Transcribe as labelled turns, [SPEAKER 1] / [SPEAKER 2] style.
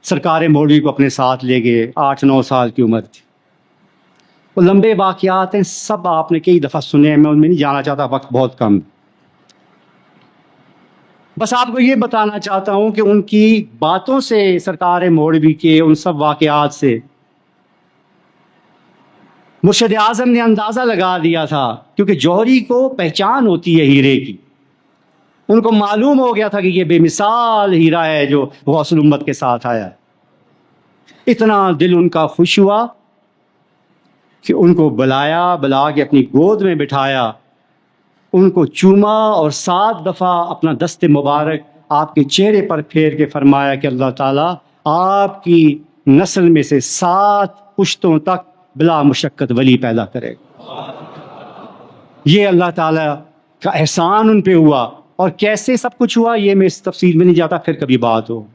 [SPEAKER 1] सरकार मौलवी को अपने साथ ले गए, 8-9 साल की उम्र थी। वो लंबे वाक़यात हैं, सब आपने कई दफ़ा सुने हैं, मैं उनमें नहीं जाना चाहता, वक्त बहुत कम। बस आपको ये बताना चाहता हूँ कि उनकी बातों से, सरकार मौलवी के उन सब वाक़यात से मुर्शिद आज़म ने अंदाज़ा लगा दिया था, क्योंकि जौहरी को पहचान होती है हीरे की। उनको मालूम हो गया था कि ये बेमिसाल हीरा है जो गौसुल उम्मत के साथ आया है। इतना दिल उनका खुश हुआ कि उनको बुला के अपनी गोद में बिठाया, उनको चूमा और 7 दफ़ा अपना दस्ते मुबारक आपके चेहरे पर फेर के फरमाया कि अल्लाह ताला आपकी नस्ल में से 7 पुश्तों तक बिला मुशक्कत वली पैदा करेगा। ये अल्लाह ताला का एहसान उन पे हुआ। और कैसे सब कुछ हुआ ये मैं इस तफसील में नहीं जाता, फिर कभी बात हो।